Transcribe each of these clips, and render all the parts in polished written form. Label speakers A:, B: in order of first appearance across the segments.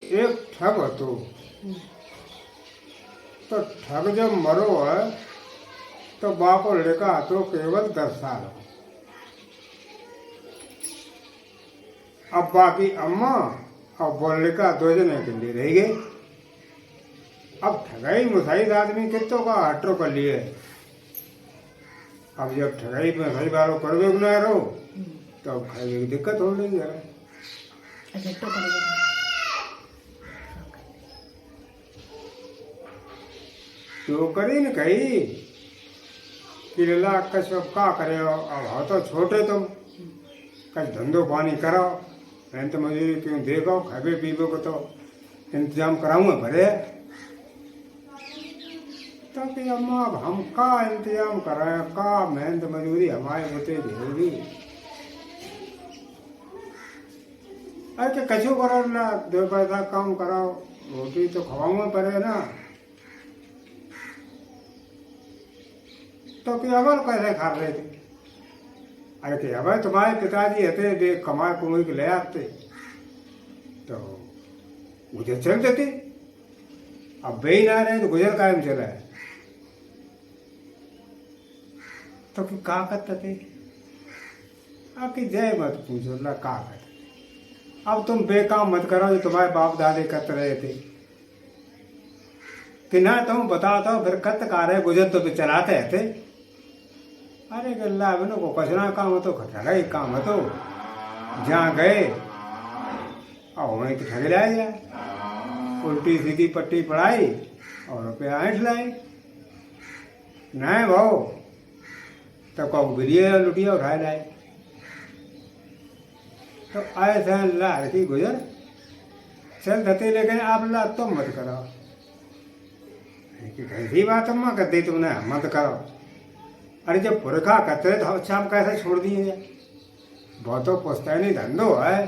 A: एक ठग હતો तो ठग जब मरो है तो बाप और लड़का तो केवल 10 साल। अब बाकी अम्मा और वो लड़का 2 जने के लिए रह गए। अब ठगाई मुसाइद आदमी कितों का हटरो कर लिए। अब जब ठगाई मुसाई वालों करवे गुना रहो तो अब खाने की दिक्कत हो रही है। तो करी न कही कि लला कश का करे हो। अब हो तो छोटे तुम कश धंधो पानी करो मेहनत मजदूरी क्यों देखो खाबे पीबे को तो इंतजाम कराऊंगा भरे। तो कि अम्मा अब हम का इंतजाम कराए का मेहनत मजदूरी हमारे होते जरूरी। अरे कछु करो ना 2 पैसा काम कराओ रोटी तो खवाऊंगा पड़े ना। तो कि अमल कैसे खा रहे थे। अरे कि अब तुम्हारे पिताजी हते वे कमाए कुमाई के ले आते तो गुजर चल देते। अब वे ही ना रहे तो गुजर कायम चला है। तो कि का करते थे। अब कि जय मत पूछो ला का करते। अब तुम बेकाम मत करो जो तुम्हारे बाप दादे करते रहे थे कि ना तुम बताओ फिर कत का रहे गुजर तो चलाते थे। अरे गल्ला बनो को कचरा काम हो तो खतरा ही काम हो तो जहाँ गए और वहीं तो ठग लाए जाए उल्टी सीधी पट्टी पढ़ाई और रुपया ऐंठ लाए। नहीं भाव तो कौ बिलिए लुटिया उठाए लाए। तो ऐसा ला की गुजर चल धते लेकिन आप ला तुम मत करो। कैसी बात अम्मा कर दी तुमने मत करो। अरे जब पुरखा करते तो अच्छा हम कैसे छोड़ दिए। बहुत तो पुश्तैनी धंधो है।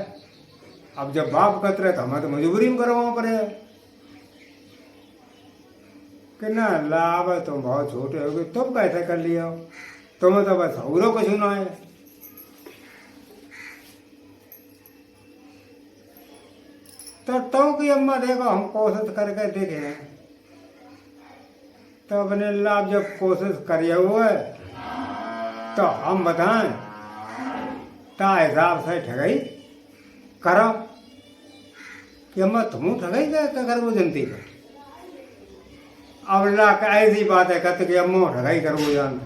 A: अब जब बाप करते रहे तो हमें तो मजबूरी में करवाना पड़े कि ना लाभ है। तुम बहुत छोटे हो गए तुम कैसे कर लिया तुम्हें तो बस औरों को सुना है। तो कि अम्मा देखो हम कोशिश करके देखे तो अपने लाभ जब कोशिश करिए हुए तो हम बताएं ता हिसाब से ठगाई करो कि अम्मा तुम ठगाई क्या कर वो जनती का। अब ला ऐसी बात है कहते कि अम्मा ठगाई कर वो जान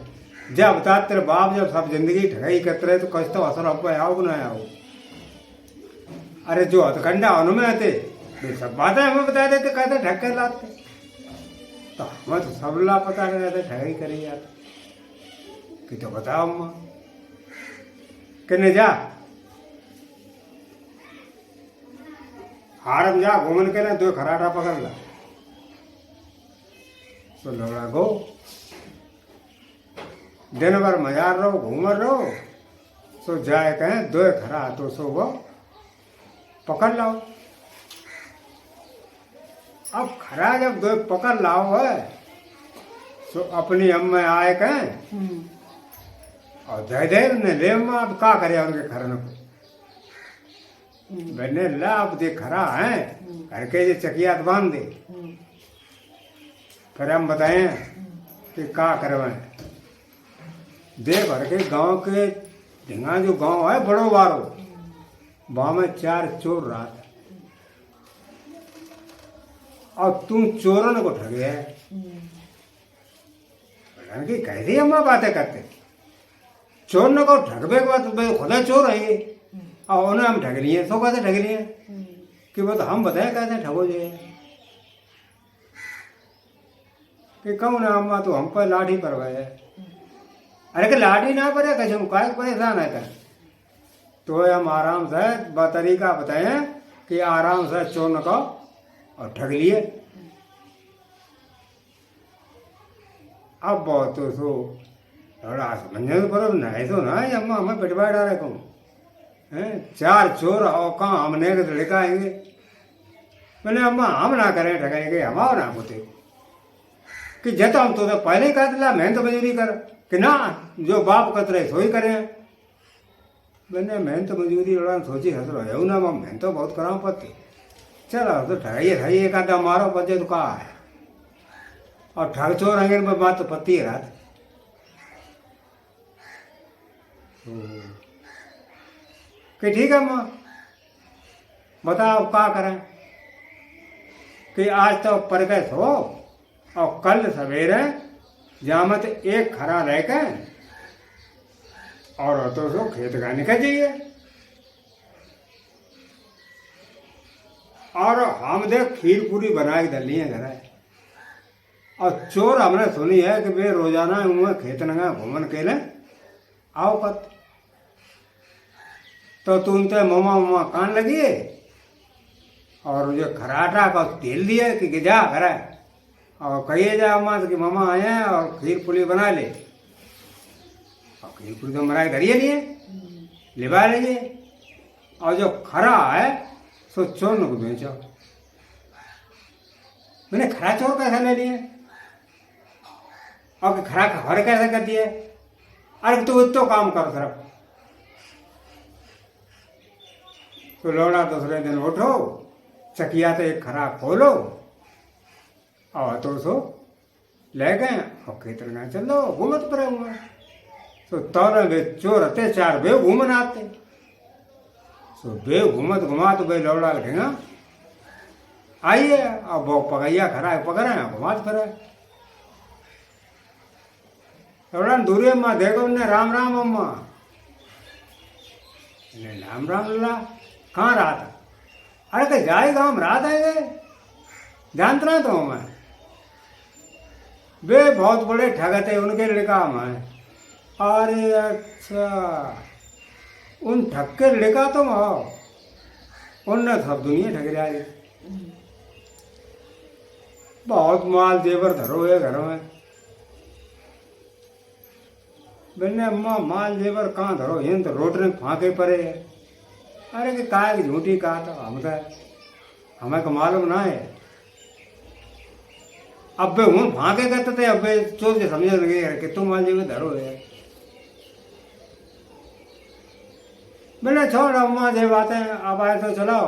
A: जब बता तेरे बाप जब सब जिंदगी ठगाई करते रहे तो कच तो असर अब आओ ना आओ। अरे जो हथकंडा उनमें आते वे सब बातें हमें बता देते कहते ठग कर लाते तो हमें तो सब ला पता नहीं रहता ठगाई करी जाते कि तो बताओ अम्मा किन्ने जा हारम जा घूमन के ना 2 खराटा पकड़ ला तो लौड़ा गो दिन भर मजार रहो घूमर रहो सो जाए कहें 2 खरा तो सो वो पकड़ लाओ। अब खरा जब 2 पकड़ लाओ है तो अपनी अम्मा आए कहें और जय देव ने ले अम्मा अब का करे उनके खरन को मैंने ला अब दे खरा है घर के जो चकियात बांध दे फिर हम बताएं कि का करवाएं। दे भर के गांव के ढिंगा जो गांव है बड़ो बारो वहां में 4 चोर रात और तुम चोरन को ठगे है। कि कैसी अम्मा बातें करते चोर न को ठगबे के बाद खुदा चोर है और उन्हें हम ठग लिए तो कैसे ठग लिए कि वो तो हम बताए कैसे ठगो जे कि कहूँ ना अम्मा तो हम पर लाठी पर गए। अरे कि लाठी ना पड़े कैसे हम काय परेशान है कर तो हम आराम से तरीका बताए कि आराम से चोर न को और ठग लिए। अब बहुत तो सो थोड़ा समझने तो पर ना ऐसा ना है अम्मा हमें पिटवा डाले कहूँ हैं 4 चोर और कहाँ हमने के लड़का आएंगे। मैंने अम्मा हम ना करें ठगाएंगे हमारा ना होते कि जब हम तो पहले ही कह दिला मेहनत मजदूरी कर कि ना जो बाप कहते रहे सो ही करें। मैंने मेहनत मजदूरी लड़ा सोची हंस रहा है ना मेहनत बहुत कराऊँ पड़ती चलो तो ठगाइए ठगाइए एक आधा मारो बचे तो कहा है और ठग चोर आगे में बात तो पत्ती है रात कि ठीक है माँ बताओ क्या करें कि आज तो परगत हो और कल सवेरे जामत एक खरा रहकर और तो सो खेत का निकल जाइए और हम देख खीर पूरी बना के डली है घर और चोर हमने सुनी है कि वे रोजाना उनमें खेत नंगा घूमन के लिए आओ पत तो तुम तो ममा ममा कान लगी और जो खराटा का तेल दिए कि जा घर और कहिए जा अम्मा कि मामा आए हैं और खीर पूरी बना ले और खीर पूरी तो मराई धरिए लिए लिवा लीजिए और जो खरा है सो चोर को बेचो मैंने खरा चोर कैसे ले लिए और खरा खबर कैसे कर दिए अरे तू तो काम कर सिर्फ तो लौड़ा दूसरे दिन उठो चकिया तो एक खरा खोलो और तो सो ले गए और खेतर में चलो घूमत पड़े हुए तो तौर वे चोर रहते चार बे घूमन आते सो बे घूमत घुमा तो बे लौड़ा ढेंगा आइए और वो पगैया खरा पकड़े घुमात फिरे लौड़ा दूरी माँ देखो ने राम राम अम्मा राम राम ला कहाँ रात अरे तो जाए गाँव रात आएंगे जानता ना तो मैं वे बहुत बड़े ठगत है उनके लड़का मैं अरे अच्छा उन ठग के लड़का तुम हो उनने सब दुनिया ठग रहा है बहुत माल जेवर धरो है घर में मैंने अम्मा माल जेवर कहाँ धरो ये तो रोटने फांके पड़े है अरे कि कहा कि झूठी कहा तो हम तो हमें को मालूम ना है अब बे हूँ भागे करते थे अब बे चोर के समझ लगे कि तुम माल जी में धरो है मैंने छोड़ अम्मा जे बातें अब आए तो चलो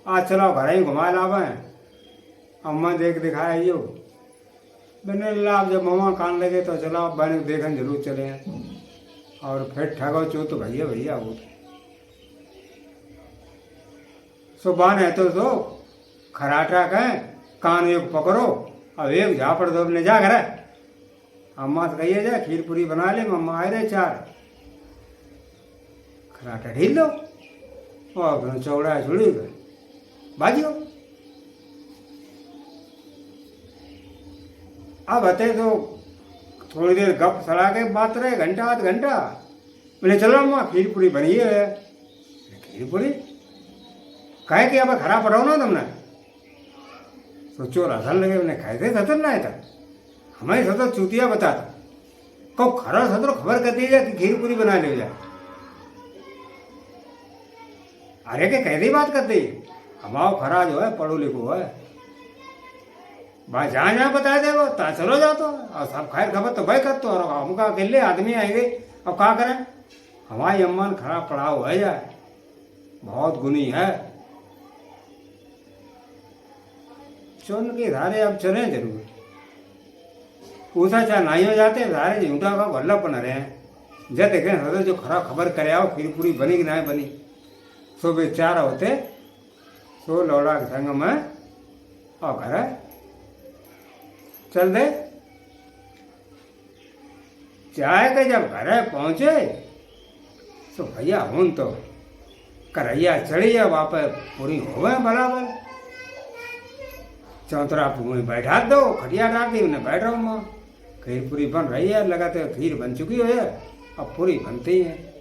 A: आज चलो घर ही घुमा लावे अम्मा देख दिखाया यो मैंने लाभ जब मामा कान लगे तो चलो बने देखन जरूर चले और फिर ठगो चो तो भैया भैया वो सुबह है तो खराटा कहें कान एक पकड़ो अब एक झापड़ दो अपने जा घर अम्मा से कहिए जा खीर पूरी बना ले मम्मा आए रहे चार खराटा ढील लो और अपना चौड़ा छुड़ी गए बाजियो अब हते तो थोड़ी देर गप सड़ा के बात रहे घंटा आध घंटा मैंने चलो अम्मा खीर पूरी बनी है खीर पूरी कहे कि अब खरा पड़ो ना तुमने सोचो हसन लगे मैंने खाए थे सतर ना था हमारी सतर चूतिया बताता कब खरा सतर खबर कर दी जाए कि खीर पूरी बना ले जाए अरे के कैसी बात करती हमाओ खरा जो है पढ़ो लिखो है भाई जहाँ जहाँ बता दे वो ता चलो जाओ तो और सब खैर खबर तो भाई कर तो और हमका अकेले आदमी आएंगे अब क्या करें हमारी अम्मा खरा पढ़ा हुआ है जाए बहुत गुनी है चुन के धारे अब चले जरूर पूछा चाहे नहीं हो जाते धारे झूठा का भल्ला पन रहे हैं जब देखें सदर जो खरा खबर करे आओ खीर पूरी बनी कि नहीं बनी सो बेचारा होते सो लौड़ा के संग में और घर चल दे चाय के जब घर पहुंचे तो भैया हूं तो करैया चढ़ी है वहाँ पर पूरी हो गए बराबर चौतरा में बैठा दो खटिया डाल दी उन्हें बैठ रहा हूँ माँ खीर पूरी बन रही है लगाते खीर बन चुकी है अब पूरी बनती है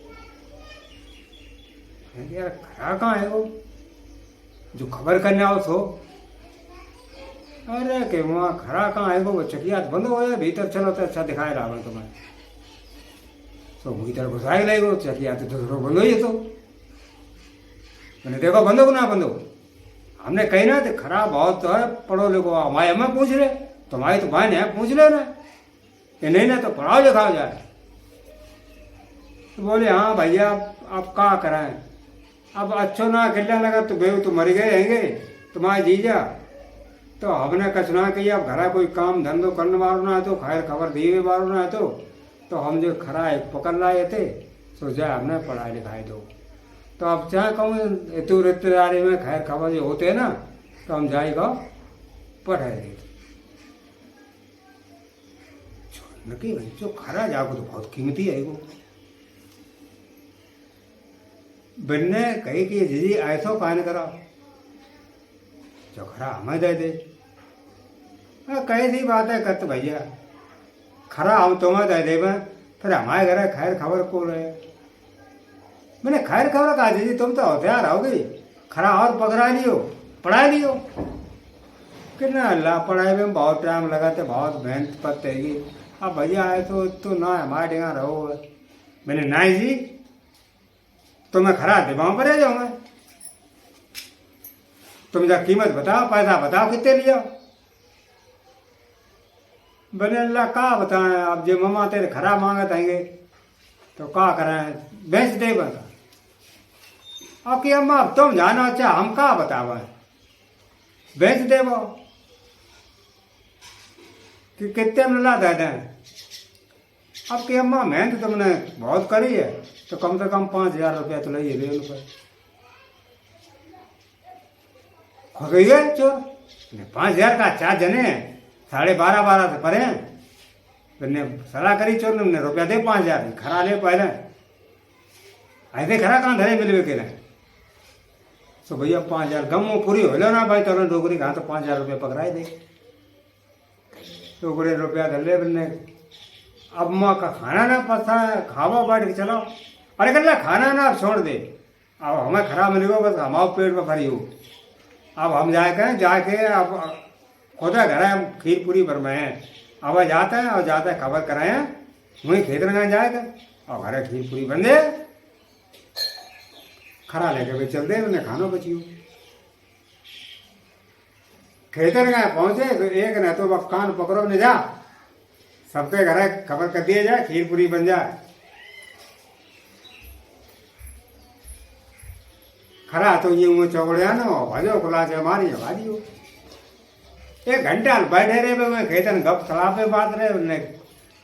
A: यार खरा कहाँ है वो जो खबर करने आओ सो अरे कि वहाँ खरा कहाँ है वो चकिया बंद हो गया भीतर चलो तो अच्छा दिखाए रावण तुम्हें तो भीतर घुसाए लगेगा चकिया तो दूसरों बंद हो तो मैंने देखो बंद हो ना बंद हो हमने कही ना तो खराब बहुत तो है पढ़ो लिखो हमारे हमें पूछ रहे तुम्हारी तो बहन है पूछ ले ना कि नहीं ना तो पढ़ाओ लिखाओ जाए तो बोले हाँ भैया आप क्या कराएं अब अच्छो ना अकेला लगा तो बेव तो मर गए रहेंगे तुम्हारे जीजा तो हमने कचना कि अब घरा कोई काम धंधो करने वालों ना तो खैर खबर दिए वालों ना तो हम जो खरा एक पकड़ लाए थे सोचा हमने पढ़ाई लिखाई दो। तो अब चाहे कहूँ तू रिश्तेदारी में खैर खबर जो होते ना तो हम जाएगा पढ़ाई देते नकी भाई जो खरा जागो तो बहुत कीमती है वो। बनने कही कि दीदी ऐसो कान करा जो खरा हमें दे दे। कैसी बात है कत भैया खरा हम तुम्हें दे दे फिर हमारे घर खैर खबर को रहे। मैंने खैर खबर कहा दीदी तुम तो होशियार आओगी खरा और पकड़ा लियो पढ़ाई लियो। कितना अल्लाह पढ़ाई में बहुत टाइम लगाते बहुत मेहनत पड़तेगी। अब भैया आए तो ना हमारे डेगा रहो। मैंने नाई जी तो मैं खरा दिमाग पर रह जाऊंगा। तुम जब कीमत बताओ पैसा बताओ कितने लिया। बने अल्लाह का बताएं अब जो ममा तेरे खरा मांगत आएंगे तो का करें बेच दे बता। अब कि अम्मा अब तुम जानो अच्छा हम का बतावा बेच दे वो कि कितने में ला दे दें। अब कि अम्मा मेहनत तुमने बहुत करी है तो कम से कम 5,000 रुपया तो ले रुपये हो गई है चोर 5,000 का 4 जने 12.5 से परे मैंने सलाह करी चोर ने रुपया दे 5,000 खरा ले पहले ऐसे खरा कहाँ धरे मिलवे के लिए। तो भैया 5,000 गम पूरी हो लो ना भाई तो डोगरी कहाँ तो 5,000 रुपये पकड़ाए दे। टोकरे रुपया धर ले बनने अब माँ का खाना ना पता है खावा बैठ के चलो। अरे कल्ला खाना ना अब छोड़ दे अब हमें खराब मिलेगा बस हमारे पेट में भरी हो। अब हम जाके अब खुदा घर है खीर पूरी बनवाए अब जाते हैं और जाते हैं खबर कराए वहीं खेत में जाएगा और घर खीर पूरी बन दे खरा लेके भी चल दे उन्हें खाना बचियो। खेतर गए पहुंचे तो एक न तो अब कान पकड़ो न जा सबके घर खबर कर दिया जाए खीर पूरी बन जाए। खरा तो ये मुँह चौड़िया ना भजो खुला से मारी भाजी हो। 1 घंटा बैठे रहे मैं खेतन गप सलाह पे बात रहे उन्हें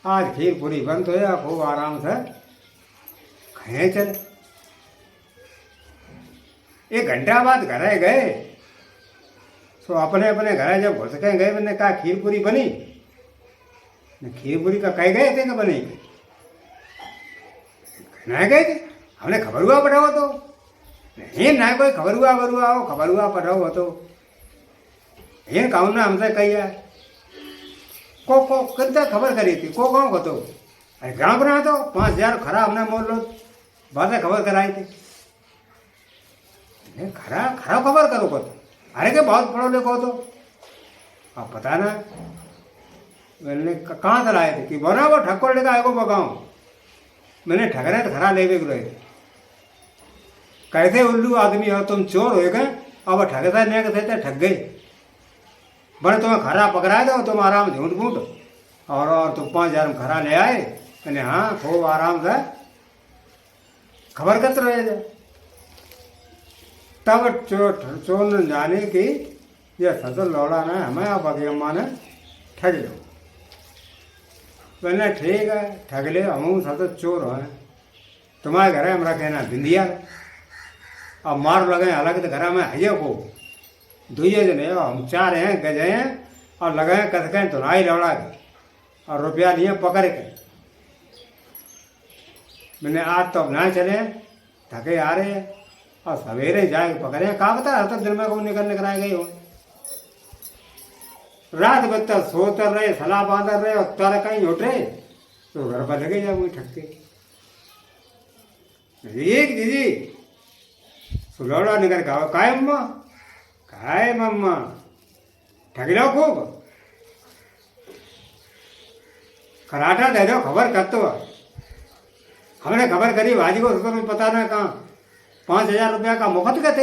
A: आज खीर पूरी बंद हो या खूब आराम से खाए चले। 1 घंटा बाद घर गए तो अपने अपने घर जब घुस के गए मैंने कहा खीर पूरी बनी खीर पूरी का कह गए थे कि बनी नहीं गए थे हमने खबर हुआ पठाओ तो नहीं ना कोई खबर हुआ हो खबर हुआ पठाओ तो ये कहूँ ना हमसे कही है को कितना खबर करी थी को गाँव को तो अरे गाँव बना तो 5,000 खरा हमने मोल लो बातें खबर कराई थी खरा खरा खबर करो को तो अरे के बहुत पढ़ो लिखो तो अब पता ना मैंने कहाँ से लाए थे कि बना वो ठक्कर लेकर आएगो बगाओ मैंने ठगने तो खरा ले भी गए कैसे उल्लू आदमी हो तुम चोर हो गए अब ठगता नहीं कहते ठग गए बड़े तुम्हें खरा पकड़ा दो तुम आराम झूठ मूठ और तुम 5,000 में खरा ले आए मैंने हाँ खूब आराम से खबर करते रहे जाए। तब चोर ने जाने की ये ससुर लौड़ा ना हमें अब अभी अम्मा ने ठग लो मैंने ठीक है ठग ले हम ससुर चोर हैं तुम्हारे घर हम रखे ना बिंदिया अब मार लगे अलग तो घर में हजे को दुए जने हम 4 हैं गजे हैं और लगे कस के धुनाई लौड़ा के और रुपया लिए पकड़ के मैंने आज तो अब ना चले थके आ रहे हैं और सवेरे जाए पकड़े कहा बता तो दिन में को निकलने कराए गई हो रात भर तक सोते रहे सलाह बांध रहे और तर कहीं उठे तो घर पर लगे जा वही ठगते एक दीदी सुलौड़ा निकल कहा काय अम्मा काय मम्मा ठग लो खूब कराटा दे दो खबर कर तो हमने खबर करी भाजी को तो पता ना कहाँ 5,000 रुपया का मुफ्त कहते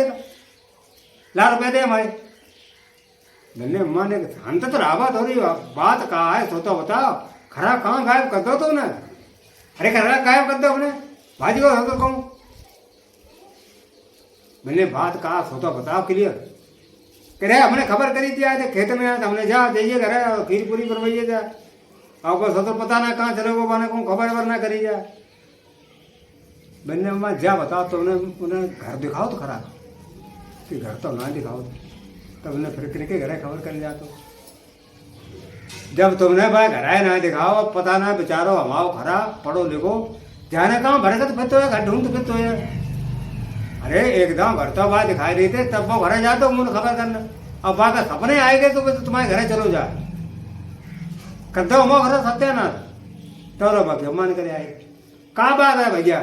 A: ला रुपये दे हमारे मैंने अम्मा ने शांत तो रावत हो रही बात कहा है सो तो बताओ खरा कहाँ गायब कर दो तुमने अरे खरा गायब कर दो अपने भाजी को तो कहूँ मैंने बात कहा सो तो बताओ क्लियर कि रे हमने खबर करी थी आए थे खेत में आए, हमने जा जाइए घर और खीर पूरी बनवाइए जा, आपको सतो पता ना कहाँ चले वो बने को खबर वर ना करी जा। मैंने अम्मा जा बताओ तो उन्हें घर दिखाओ तो खरा कि घर तो ना दिखाओ, तब उन्हें फिर किनके घर खबर कर जा। तो जब तुमने भाई घर आए ना दिखाओ, पता ना बेचारो हमाओ खरा पढ़ो लिखो जाने कहाँ भरकत फिर तो है, घर ढूंढ फिर तो है। अरे एकदम भरता हुआ दिखाई देते तब वो घर जाते मुझे खबर करना, अब वहाँ सपने आएंगे तो तुम्हारे घर चलो जा करते हो मो घर सत्यानाथ तो बाकी मान करे आए। कहाँ बात है भैया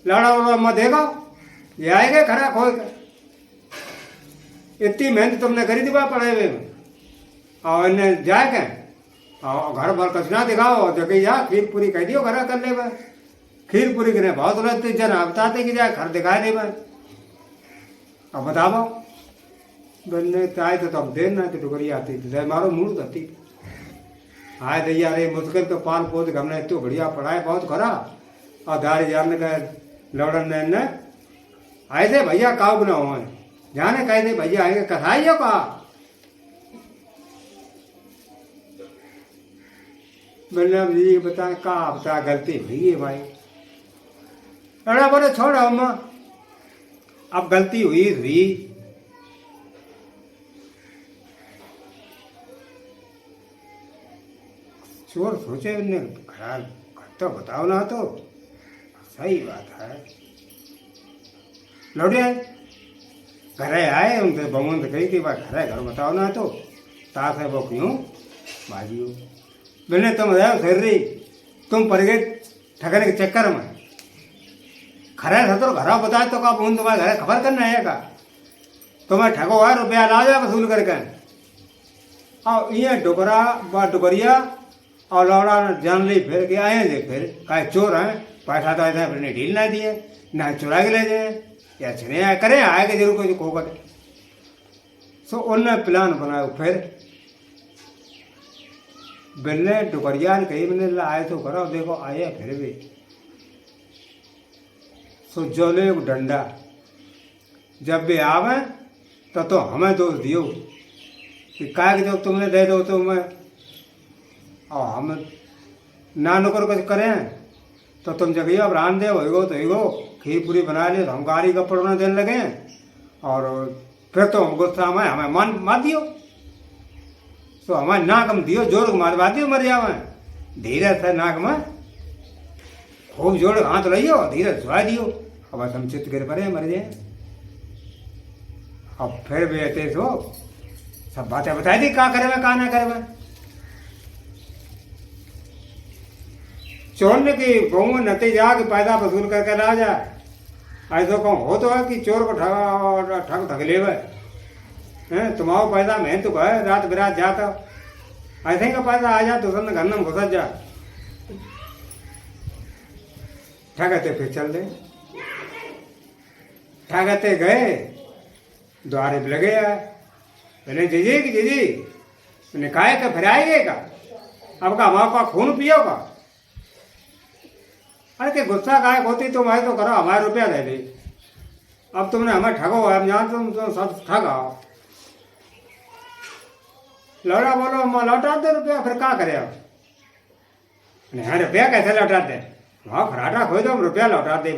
A: लड़ा उड़ा मत देखो ये आएंगे खरा खोए कर। इतनी मेहनत तुमने करी थी वहाँ पढ़े हुए में और इन्हें जाए क्या और घर भर कचना दिखाओ जगह जा खीर पूरी कह दियो घर कर ले भाई। खीर पूरी के बहुत रहते जन बताते कि जाए घर दिखाए नहीं भाई। अब बताओ बनने आए तो अब देर ना तो टुकड़ी आती थी मारो मूड करती आए तो यार मुश्किल तो पान पोत हमने तो बढ़िया पढ़ाए बहुत खरा और दारी जान का लौड़न ने आए थे भैया काव बना हुआ जाने कहे थे भैया आएंगे कसाइयो का मैंने अब ये बता कहा बता गलती हुई है भाई। अरे बोले छोड़ो अम्मा अब गलती हुई चोर सोचे खराब तो बताओ ना तो सही बात है। लौटे घरे आए उनसे भगवान से कही कि भाई घर बताओ ना तो ताश है वो क्यों बाजी हो मैंने तुम बताओ फिर रही तुम पड़ गए ठगने के चक्कर में खरे था तो घर बताए तो का तुम्हारे घर खबर करना है का तुम्हें ठगो है रुपया ला जाए वसूल करके और ये डुकरिया और लौड़ा जान ली फिर के आए थे फिर का चोर हैं पैसा तो ऐसा फिर ढील ना दिए ना चुरा के ले जाए या छने आए करें आएगा जरूर कोई कोकट सो उनने प्लान बनाया फिर बिल्ले डुकरिया कही मैंने आए तो करो देखो आए फिर भी सो जोले डंडा जब भी आवे तो हमें दोष दियो कि काय जब तुमने दे दो तो मैं और हम ना नुकर कुछ करें तो तुम जगह अब रान दे होगो तो होगो खीर पूरी बना लिए तो हम गाड़ी का पड़ोना देने लगे और फिर तो हम गुस्सा हमें मान मार दियो तो हमें नाक हम दियो जोर मारवा दियो मर जावे धीरे से नाक में खूब जोड़ हाथ लियो धीरे छुआ दियो अब हम चित्त गिर पड़े मर जाए। अब फिर बेटे सो सब बातें बताई दी क्या करे क्या ना करे चोर की बहु नती जा कि पैदा वसूल करके ला जाए ऐसा कहूँ हो तो है कि चोर को ठग ले तुम्हारा पैदा मेहनत तो है रात बिरात जाता ऐसे का पैसा आ जा तो सबने घर में घुस जा ठगते फिर चल दे ठगते गए द्वारे पे लगे मैंने जीजी की जीजी मैंने कहा का फिर आएगा अब का हमारा खून पियो का अरे के गुस्सा गायक होती तो मैं तो करो हमारे रुपया दे दे अब तुमने हमें ठगो हम जान तुम तो सब ठगाओ लौटा बोलो हम लौटा दे रुपया फिर क्या करे अब हाँ रुपया कैसे लौटा दे वहाँ फराटा खोई दो रुपया लौटा दे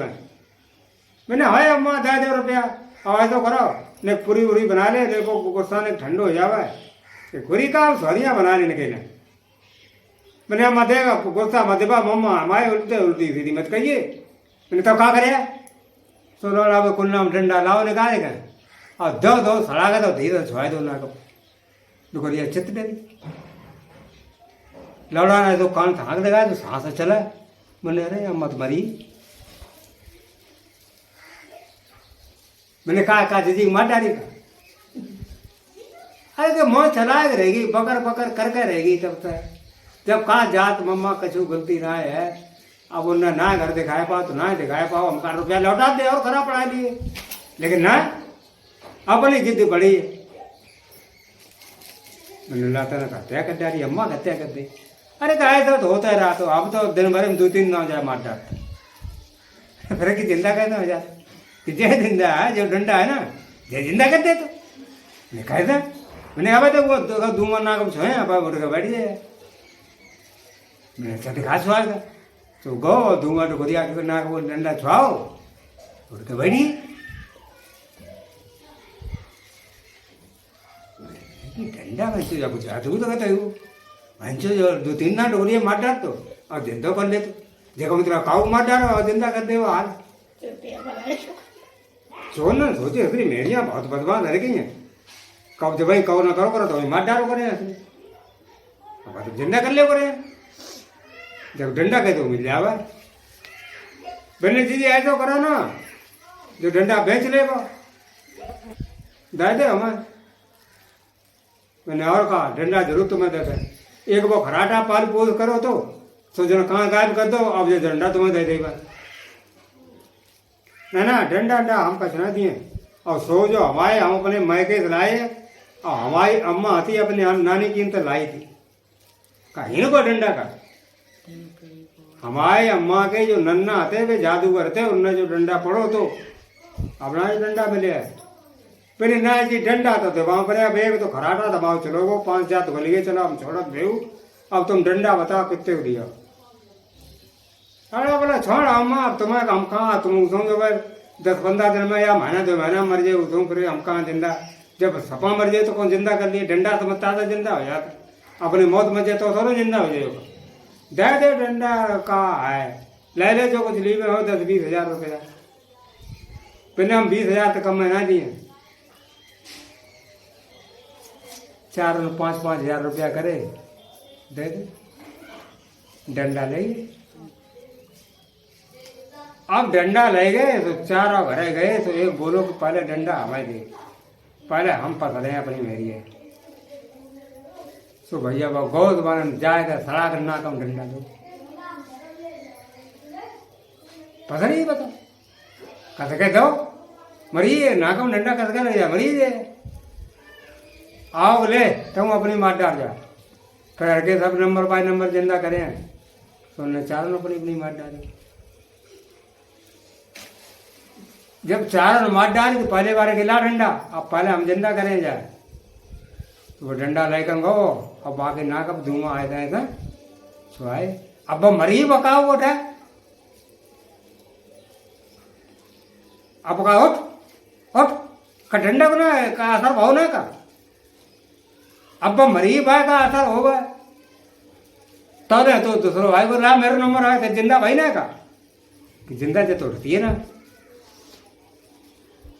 A: मैंने हाय अम्मा दे दो रुपया और ऐसा करो ने पूरी उरी बना ले देखो गुस्सा ने ठंडो हो जावे पूरी का सौरियाँ बना लेने के लिए मैंने अम्मा देगा गुस्सा मत देवा मम्मा हमारे उल्टी सीधी मत कहिए मैंने तो क्या करे सो लौड़ा में कुन्ना में डंडा लाओ निकालेगा और दो सड़ा का तो धीरे छुआ दो ना को दुकरिया चित्त डरी लौड़ा ने तो कान थाक लगा तो सांस चला मैंने अरे मत मरी मैंने कहा जीजी मत डाली का अरे तो मोह चला रहेगी पकड़ पकड़ करके रहेगी तब तक जब कहा जात मम्मा कछु गलती ना है अब उन्हें ना घर दिखाए पाओ तो ना दिखाए पाओ हमका रुपया लौटा दे और खराब पढ़ा लिए लेकिन ना अपनी जिद बड़ी है मैंने लाता ना हत्या कर डाली अम्मा हत्या कर दी अरे कहे तो होता रहा तो अब तो दिन भर में 2-3 ना हो जाए मार डालते फिर की जिंदा कहना हो जाता कि जय जिंदा है जो डंडा है ना जय जिंदा कर दे तो ने कहे थे मैंने आवे तो वो धुआं ना कब छे अब उठ के बैठ जाए मैंने चट खा छुआ तो गो धुआं तो गोदिया के ना को डंडा छुआओ उठ के बैठी डंडा में तो जब जादू तो कहते हो भैंसो जो 2-3 ना डोरिया मार डाल तो और जिंदा कर ले तो देखो मित्र काऊ मार डालो और जिंदा कर दे वो हाल चोर ना सोचे असली मेरिया बहुत बदमाश है गई हैं कब जब भाई कहो ना करो तो मार डालो करे असली अब तो जिंदा कर ले करे जब डंडा कहे तो मिल जावा बने दीदी ऐसा करो ना जो डंडा बेच ले वो दे दे हमें मैंने और कहा डंडा जरूर तुम्हें देते एक वो खराटा पाल पोस करो तो जरा कहाँ गायब कर दो अब ये डंडा तुम्हें दे देगा ना डंडा हम कचना दिए और सो जो हमारे हम अपने मैके से लाए और हमारी अम्मा आती अपने नानी की तो लाई थी कहीं को डंडा का हमारे अम्मा के जो नन्ना आते वे जादूगर थे उनने जो डंडा पड़ो तो अपना ही डंडा मिले पहले ना जी डंडा तो थे वहां पर अब तो खराटा दबाओ चलो वो 5 जात गल गए चलो हम छोड़ देव अब तुम डंडा बताओ कितने को दिया अरे बोला छोड़ अम्मा अब तुम्हें हम कहाँ तुम समझो भाई 10-15 दिन में या महीना 2 महीना मर जाए तुम फिर हम कहाँ जिंदा जब सपा मर जाए तो कौन जिंदा कर लिए डंडा तो मत ताजा जिंदा हो जाता अपनी मौत मर जाए तो थोड़ा जिंदा हो जाएगा दे डंडा का है ले जो कुछ ली में हो 10-20 हजार रुपया पहले हम 20 हजार तक कम ना दिए 4-5 हजार रुपया करे दे दे डंडा ले अब डंडा ले गए तो 4 घर गए तो एक बोलो कि पहले डंडा हमें दे पहले हम पकड़े अपनी मेरी है सो भैया वो गौद बन जाएगा सड़ा कर ना कम डंडा दो पकड़ ही बता कस के दो मरिए ना कम डंडा कस के ले जा मरिए आओ ले तुम अपनी मार डाल जा फिर के सब नंबर बाय नंबर जिंदा करें तो उन्हें चारों अपनी मार डाली जब चारों मार डाली तो पहले बार गिला डंडा अब पहले हम जिंदा करें जाए तो वो डंडा लेकर गो अब बाकी ना कब धुआं आए थे था सुहाए अब मरी बकाओ वो था अब का उठ का डंडा को ना का असर भाव ना का अब मरी भाई का असर होगा तो दूसरो भाई बोला मेरा नंबर आया था जिंदा भाई ना का कि जिंदा जो तो उठती है ना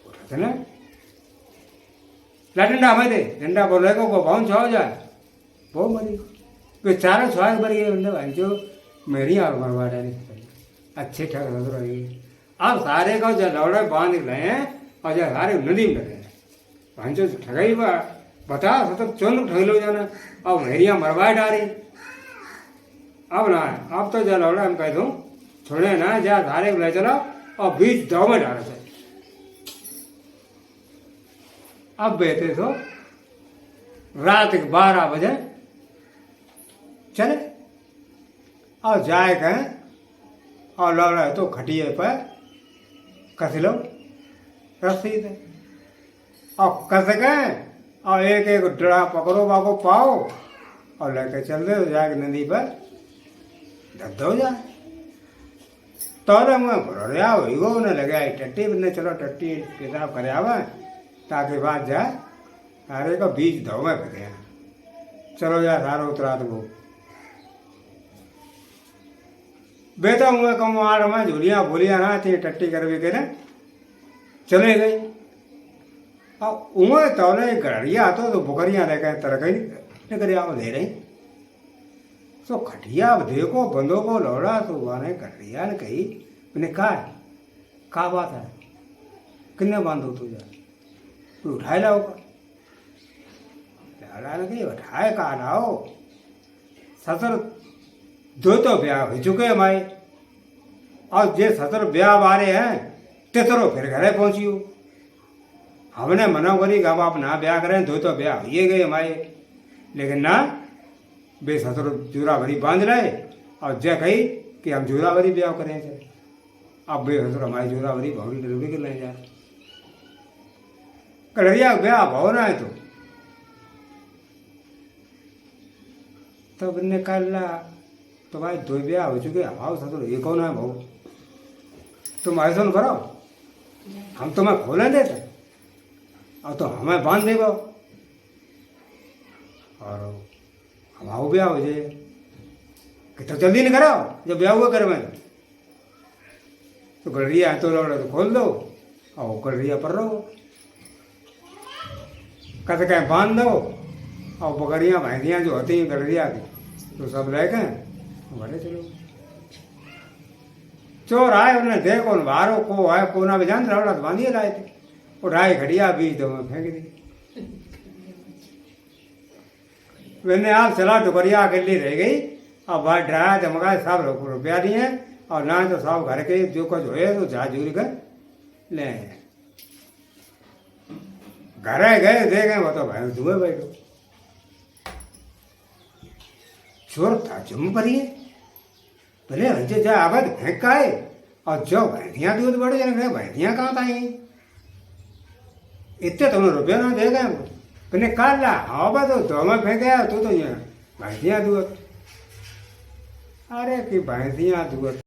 A: उठते ना ला डंडा हमें दे डंडा बोले को बहुत छुआ जाए वो मरी वे चारों छुआ बड़ी है भाई जो मेरी और मरवा डाली अच्छे ठग नजर आई अब सारे को जो लौड़े बांध रहे हैं और जो सारे नदी में लगे भाई जो ठगाई बता सब चोन ठग लो जाना अब मेरिया मरवा डाली अब ना अब तो जो लौड़ा हम कह दूँ छोड़े ना जा सारे को ले चलो और बीच दो में डाले अब बेहते तो रात के 12 बजे चले और जाए कहें और लौड़ा तो खटिए पर कस लो रस्सी से और कस गए और एक डरा पकड़ो बाको पाओ और लेके चल दे जाके नदी पर धब हो जाए तो भरोया हो न लगे टट्टी ने चलो टट्टी पेशाब करे आवा ताकि बात जाए सारे को बीच धो में फंसे चलो यार सारो उतरा दो बेटा हुए कम आड़ में झूलियाँ भूलियाँ ना थी टट्टी कर भी करे चले गई अब उमर तो गड़िया तो बुकरियाँ लेकर तरकई निकल आओ ले रही तो खटिया देखो बंदों को लौड़ा तो वाने गड़िया ने कही मैंने कहा बात है किन्ने बांधो तुझे तू उठाए लाओ लाड़ा लगे उठाए कहा लाओ ससुर दो तो ब्याह हो चुके हमारे और जे ससुर ब्याह बारे हैं तेसरो फिर घरे पहुंचियो हमने मना करी कि आप ना ब्याह करें दो तो ब्याह ये गए हमारे लेकिन ना बे ससुर जूरा भरी बांध रहे और जय कही कि हम जूरा भरी ब्याह करें थे अब बे ससुर हमारी जूरा भरी भवनी डिलीवरी कर ले जा कड़िया ब्याह भवना है तो तब निकाल ला तो भाई दो ब्याह हो चुके हमारे साथ तो ये कौन है भाऊ तुम ऐसा न करो हम तुम्हें खोले देते और तो हमें बांध देगो और हमारा ब्याह हो जाए कि तो जल्दी नहीं करो जब ब्याह हुआ कर मैं तो गड़रिया तो लो तो खोल दो और गड़रिया पर रहो कहते कहीं बांध दो और बकरियाँ भैंसियाँ जो होती हैं गड़रिया की तो सब रह गए बड़े चलो चोर आए उन्हें देखो बाहरों को आए कोना भी जान रहा तो बांधिए लाए थे और राय घड़िया बीज दो मैं फेंक दी मैंने आप चला टुकरिया अकेली रह गई अब बाहर डराया चमका सब रुपया दिए और ना तो सब घर के जो कुछ हुए तो जा जूर कर ले घर गए देखे वो तो भैंस धुए बैठो चोर था जुम करिए पहले हंसे जा आबाद फेंक का है और जो भैंसियाँ दूध बढ़े जाने भैंसियाँ कहाँ का हैं इतने तुम्हें रुपया ना दे गए मैंने काट ला हाँ बा तो मैं फेंक गया तू तो यहाँ भैंसियाँ दूध अरे कि भैंसियाँ दूध